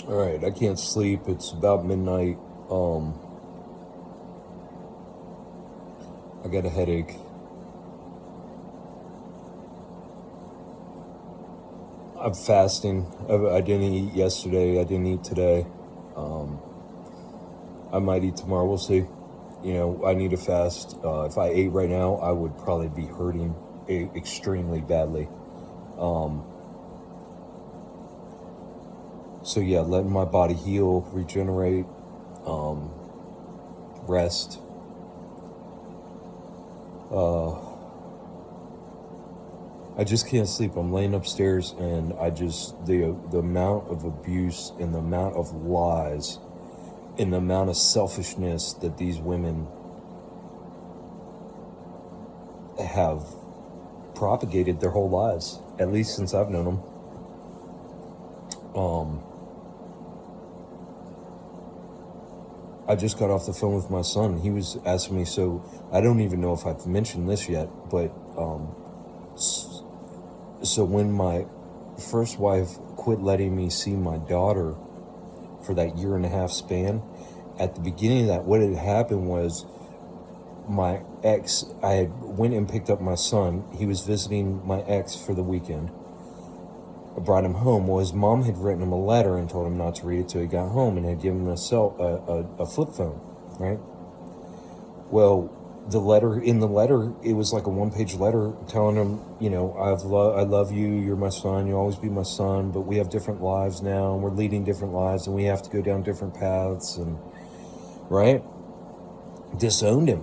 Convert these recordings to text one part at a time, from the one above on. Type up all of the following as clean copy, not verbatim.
All right, I can't sleep. It's about midnight. I got a headache. I'm fasting. I didn't eat yesterday. I didn't eat today. I might eat tomorrow. We'll see. You know, I need to fast. If I ate right now, I would probably be hurting extremely badly. So yeah, letting my body heal, regenerate, rest. I just can't sleep. I'm laying upstairs, and the amount of abuse and the amount of lies and the amount of selfishness that these women have propagated their whole lives, at least since I've known them. I just got off the phone with my son. He was asking me, so I don't even know if I've mentioned this yet, but so when my first wife quit letting me see my daughter for that 1.5 year span, at the beginning of that, what had happened was my ex, I had went and picked up my son. He was visiting my ex for the weekend. I brought him home. Well, his mom had written him a letter and told him not to read it till he got home, and had given him a flip phone, right? Well, in the letter, it was like a 1-page letter telling him, you know, I love you, you're my son, you'll always be my son, but we have different lives now, and we're leading different lives, and we have to go down different paths, and right? Disowned him.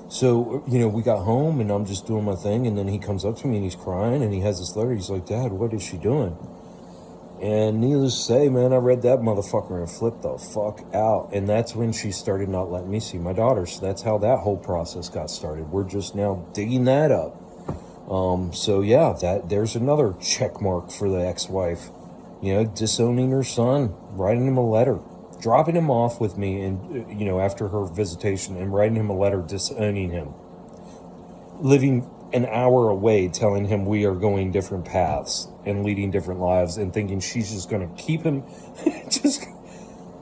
So, you know, we got home, and I'm just doing my thing, and then he comes up to me and he's crying, and he has this letter. He's like, Dad, what is she doing? And needless to say, man, I read that motherfucker and flipped the fuck out. And that's when she started not letting me see my daughter. So that's how that whole process got started. We're just now digging that up. So yeah, there's another check mark for the ex-wife. You know, disowning her son, writing him a letter, dropping him off with me, and you know, after her visitation, and writing him a letter disowning him, living an hour away, telling him we are going different paths and leading different lives, and thinking she's just going to keep him. Just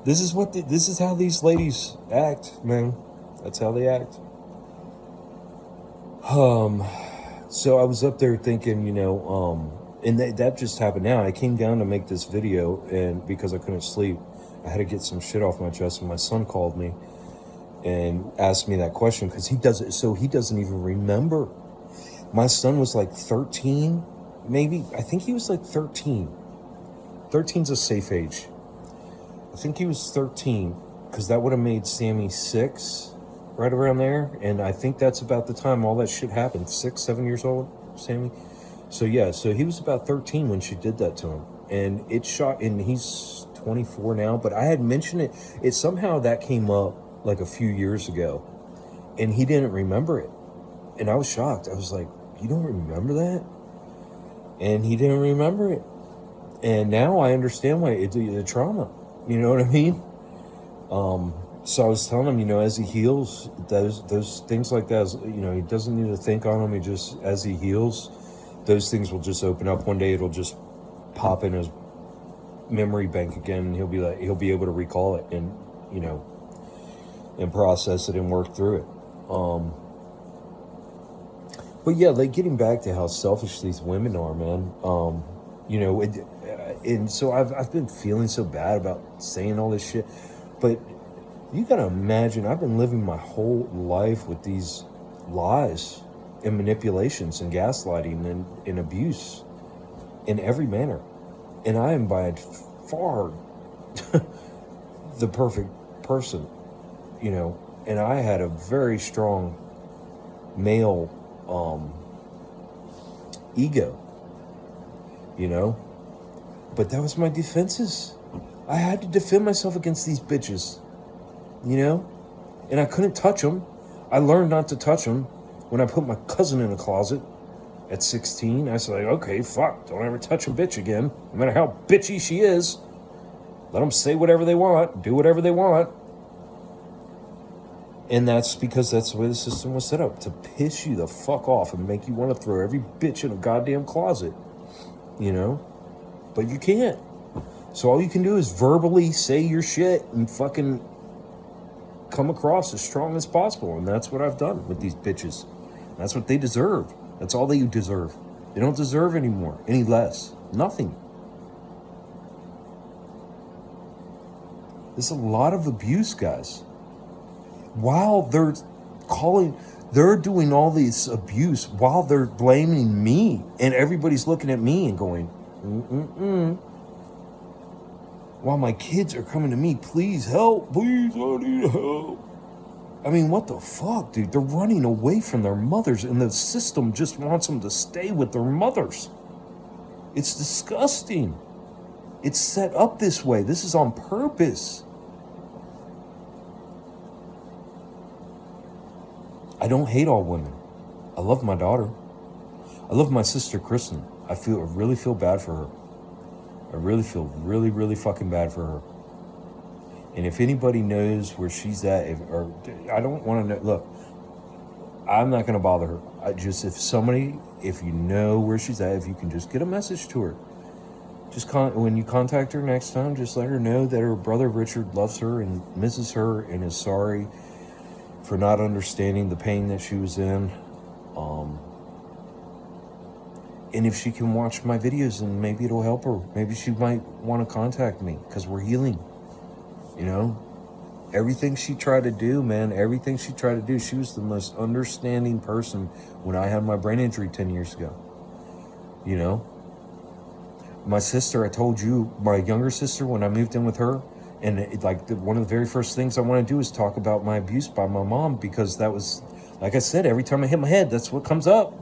this is how these ladies act, man. That's how they act. So I was up there thinking, you know, and that just happened now. I came down to make this video, and because I couldn't sleep, I had to get some shit off my chest. And my son called me and asked me that question, because he doesn't even remember. My son was like 13, maybe. I think he was like 13. 13's a safe age. I think he was 13, because that would have made Sammy 6, right around there. And I think that's about the time all that shit happened. 6, 7 years old, Sammy. So yeah, so he was about 13 when she did that to him. And it shot, and he's 24 now, but I had mentioned it. It somehow that came up like a few years ago, and he didn't remember it. And I was shocked. I was like, you don't remember that? And he didn't remember it. And now I understand why the trauma. You know what I mean? So I was telling him, you know, as he heals, those things like that, you know, he doesn't need to think on them. He just, as he heals, those things will just open up. One day it'll just pop in his memory bank again, and he'll be able to recall it, and, you know, and process it and work through it. But yeah, like, getting back to how selfish these women are, man. You know, and so I've been feeling so bad about saying all this shit, but you gotta imagine, I've been living my whole life with these lies and manipulations and gaslighting and abuse in every manner, and I am by far the perfect person, you know. And I had a very strong male ego, you know, but that was my defenses. I had to defend myself against these bitches, you know, and I couldn't touch them. I learned not to touch them when I put my cousin in a closet at 16. I was like, okay, fuck, don't ever touch a bitch again, no matter how bitchy she is. Let them say whatever they want, do whatever they want. And that's because that's the way the system was set up, to piss you the fuck off and make you want to throw every bitch in a goddamn closet, you know? But you can't. So all you can do is verbally say your shit and fucking come across as strong as possible. And that's what I've done with these bitches. That's what they deserve. That's all they deserve. They don't deserve any more, any less. Nothing. There's a lot of abuse, guys. While they're doing all this abuse, while they're blaming me, and everybody's looking at me and going, while my kids are coming to me, please help, please, I need help. I mean, what the fuck, dude? They're running away from their mothers, and the system just wants them to stay with their mothers. It's disgusting. It's set up this way. This is on purpose. I don't hate all women. I love my daughter. I love my sister, Christen. I really feel bad for her. I really feel really fucking bad for her. And if anybody knows where she's at, I don't want to know. Look, I'm not going to bother her. If you know where she's at, if you can just get a message to her. When you contact her next time, just let her know that her brother Richard loves her and misses her and is sorry for not understanding the pain that she was in. And if she can watch my videos, and maybe it'll help her. Maybe she might want to contact me, because we're healing. You know, everything she tried to do, she was the most understanding person when I had my brain injury 10 years ago. You know, my sister, I told you, my younger sister, when I moved in with her, and one of the very first things I want to do is talk about my abuse by my mom, because that was, like I said, every time I hit my head, that's what comes up.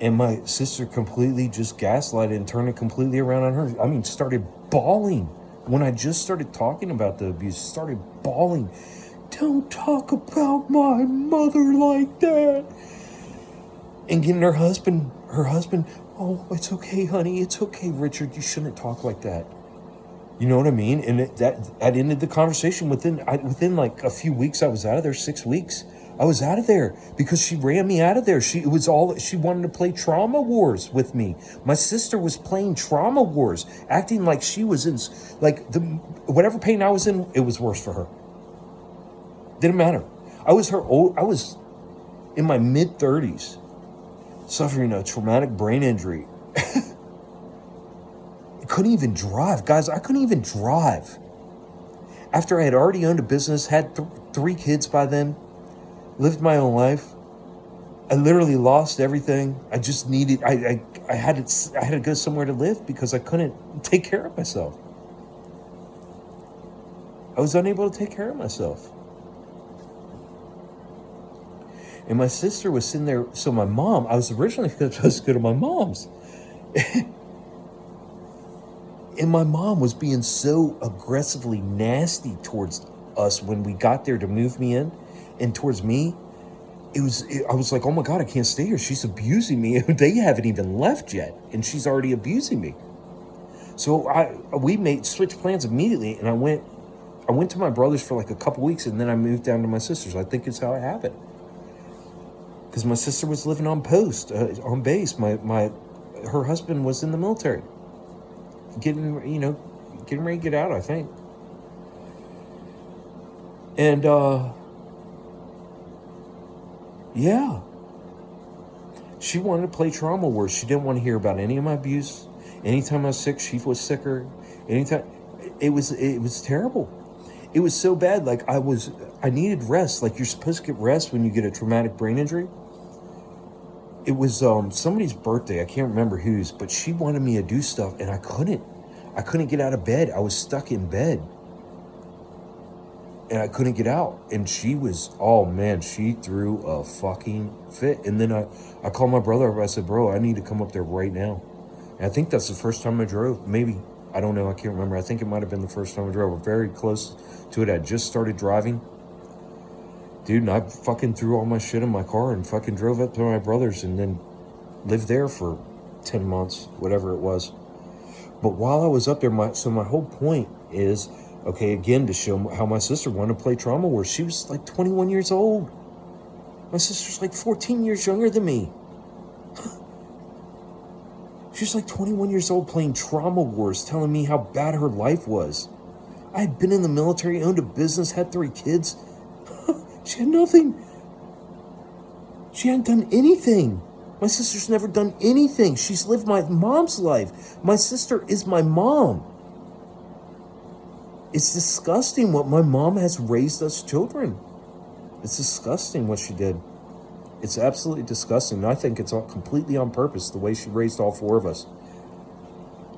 And my sister completely just gaslighted and turned it completely around on her. I mean, started bawling. When I just started talking about the abuse, started bawling. Don't talk about my mother like that. And getting her husband, oh, it's okay, honey. It's okay, Richard. You shouldn't talk like that. You know what I mean? And that ended the conversation within like a few weeks. I was out of there, 6 weeks. I was out of there because she ran me out of there. She wanted to play trauma wars with me. My sister was playing trauma wars, acting like she was in, whatever pain I was in, it was worse for her. Didn't matter. I was in my mid-30s, suffering a traumatic brain injury. I couldn't even drive. Guys, I couldn't even drive. After I had already owned a business, had 3 kids by then, lived my own life. I literally lost everything. I just needed, I had to go somewhere to live because I couldn't take care of myself. I was unable to take care of myself. And my sister was sitting there. So my mom, I was originally supposed to go to my mom's. And my mom was being so aggressively nasty towards us when we got there to move me in, and towards me. I was like, oh my God, I can't stay here. She's abusing me. They haven't even left yet, and she's already abusing me. So we switched plans immediately, and I went to my brother's for like a couple weeks, and then I moved down to my sister's. I think it's how it happened. Because my sister was living on post, on base. Her husband was in the military. Getting ready to get out, I think. And, yeah. She wanted to play trauma wars. She didn't want to hear about any of my abuse. Anytime I was sick, she was sicker. Anytime. It was terrible. It was so bad. Like, I needed rest. Like, you're supposed to get rest when you get a traumatic brain injury. It was somebody's birthday. I can't remember whose, but she wanted me to do stuff, and I couldn't get out of bed. I was stuck in bed, and I couldn't get out. And she was, oh man, she threw a fucking fit. And then I called my brother up. I said, bro, I need to come up there right now. And I think that's the first time I drove. Maybe, I don't know. I can't remember. I think it might have been the first time I drove. We're very close to it. I just started driving. Dude, and I fucking threw all my shit in my car and fucking drove up to my brother's and then lived there for 10 months, whatever it was. But while I was up there, my whole point is, okay, again, to show how my sister wanted to play trauma wars. She was like 21 years old. My sister's like 14 years younger than me. She was like 21 years old playing trauma wars, telling me how bad her life was. I had been in the military, owned a business, had 3 kids. She had nothing. She hadn't done anything. My sister's never done anything. She's lived my mom's life. My sister is my mom. It's disgusting what my mom has raised us children. It's disgusting what she did. It's absolutely disgusting. And I think it's all completely on purpose, the way she raised all 4 of us.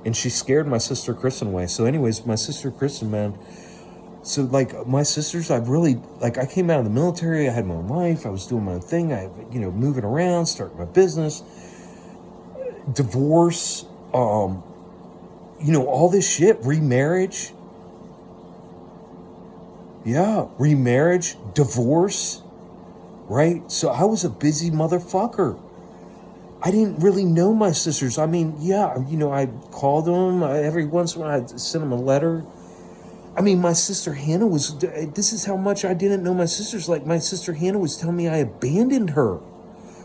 And she scared my sister Christen away. So anyways, my sister Christen, man. So like my sisters, I came out of the military. I had my own life. I was doing my own thing. Moving around, starting my business, divorce, all this shit, remarriage. Yeah, remarriage, divorce, right? So I was a busy motherfucker. I didn't really know my sisters. I mean, yeah, I called them every once in a while. I'd send them a letter. I mean, my sister Hannah this is how much I didn't know my sisters. Like, my sister Hannah was telling me I abandoned her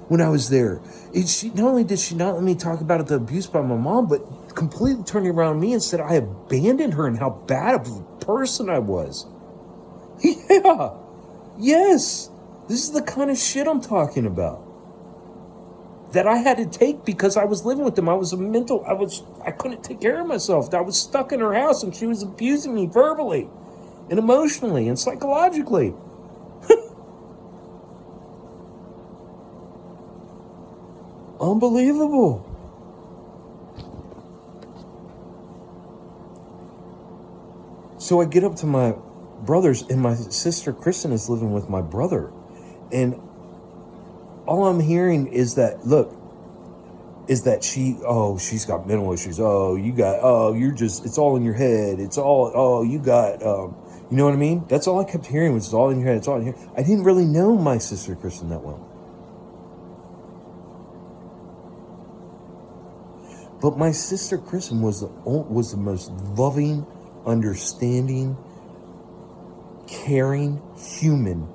when I was there. Not only did she not let me talk about the abuse by my mom, but completely turned around on me and said I abandoned her and how bad of a person I was. Yeah. Yes. This is the kind of shit I'm talking about. That I had to take because I was living with them. I couldn't take care of myself. I was stuck in her house and she was abusing me verbally and emotionally and psychologically. Unbelievable. So I get up to my brothers, and my sister Christen is living with my brother. And all I'm hearing is that, she's got mental issues. It's all in your head. It's all, you got, you know what I mean? That's all I kept hearing was, it's all in your head. It's all in your head. I didn't really know my sister Christen that well. But my sister Christen was the most loving, understanding, caring human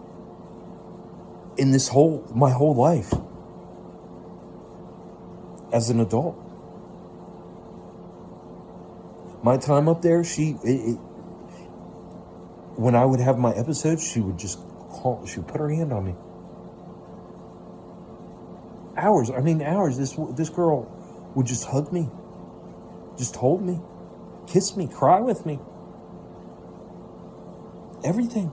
in my whole life as an adult. My time up there, when I would have my episodes, she would put her hand on me. Hours. This girl would just hug me, just hold me, kiss me, cry with me. Everything.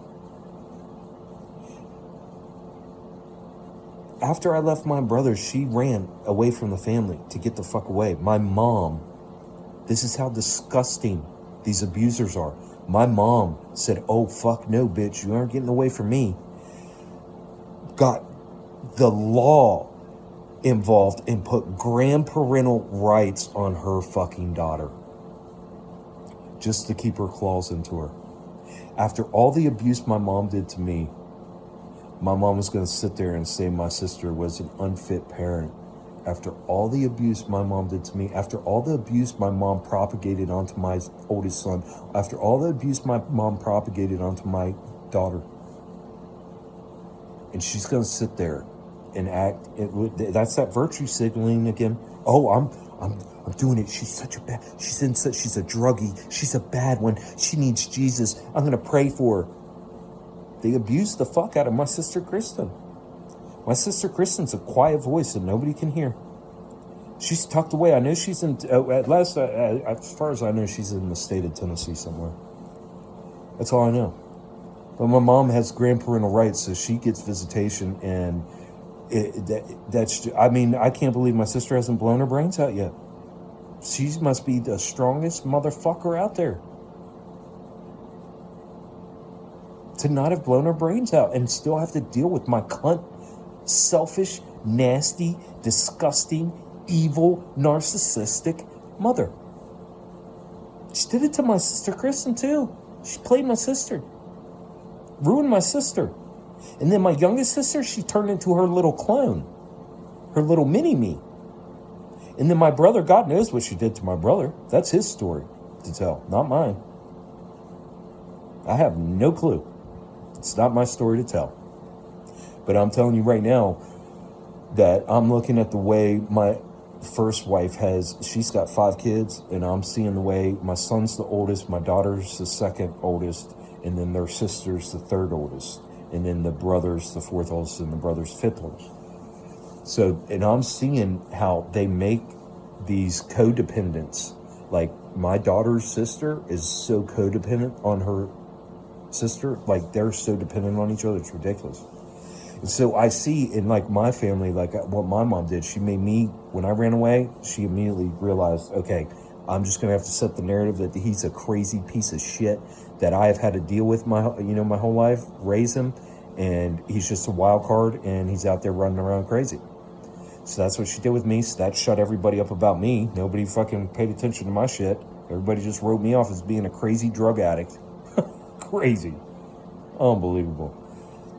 After I left my brother, she ran away from the family to get the fuck away. My mom, this is how disgusting these abusers are. My mom said, "Oh, fuck no, bitch, you aren't getting away from me." Got the law involved and put grandparental rights on her fucking daughter just to keep her claws into her. After all the abuse my mom did to me, my mom was going to sit there and say my sister was an unfit parent. After all the abuse my mom did to me, after all the abuse my mom propagated onto my oldest son, after all the abuse my mom propagated onto my daughter, and she's going to sit there and act. That's that virtue signaling again. Oh, I'm doing it. She's a druggie. She's a bad one. She needs Jesus. I'm going to pray for her. They abused the fuck out of my sister Christen. My sister Christen's a quiet voice that nobody can hear. She's tucked away. I know she's in, as far as I know, she's in the state of Tennessee somewhere. That's all I know. But my mom has grandparental rights, so she gets visitation, and I can't believe my sister hasn't blown her brains out yet. She must be the strongest motherfucker out there to not have blown her brains out and still have to deal with my cunt, selfish, nasty, disgusting, evil, narcissistic mother. She did it to my sister Christen too. She played my sister, ruined my sister. And then my youngest sister, she turned into her little clone, her little mini-me. And then my brother, God knows what she did to my brother. That's his story to tell, not mine. I have no clue. It's not my story to tell. But I'm telling you right now that I'm looking at the way first wife she's got 5 kids, and I'm seeing the way my son's the oldest, my daughter's the second oldest, and then their sister's the third oldest, and then the brother's the fourth oldest, and the brother's fifth oldest. So, and I'm seeing how they make these codependents. Like, my daughter's sister is so codependent on her sister. Like, they're so dependent on each other, it's ridiculous. And so I see in, like, my family, like, what my mom did. She made me, when I ran away, she immediately realized, okay, I'm just going to have to set the narrative that he's a crazy piece of shit that I have had to deal with my whole life, raise him, and he's just a wild card, and he's out there running around crazy. So that's what she did with me. So that shut everybody up about me. Nobody fucking paid attention to my shit. Everybody just wrote me off as being a crazy drug addict. Crazy. Unbelievable.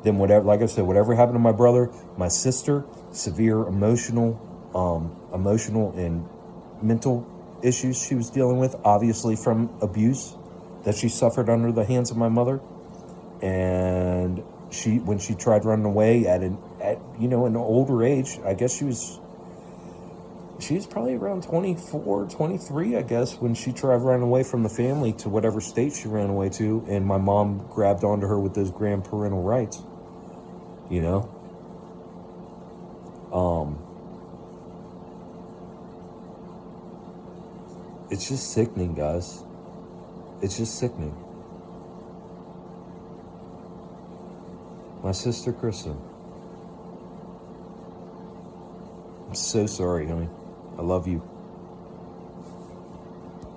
Then whatever, like I said, whatever happened to my brother, my sister, severe emotional and mental issues she was dealing with, obviously from abuse that she suffered under the hands of my mother. And when she tried running away at an older age, I guess she was probably around 24, 23, I guess, when she tried running away from the family to whatever state she ran away to, and my mom grabbed onto her with those grandparental rights, It's just sickening, guys. It's just sickening. My sister, Christen. I'm so sorry, honey. I love you.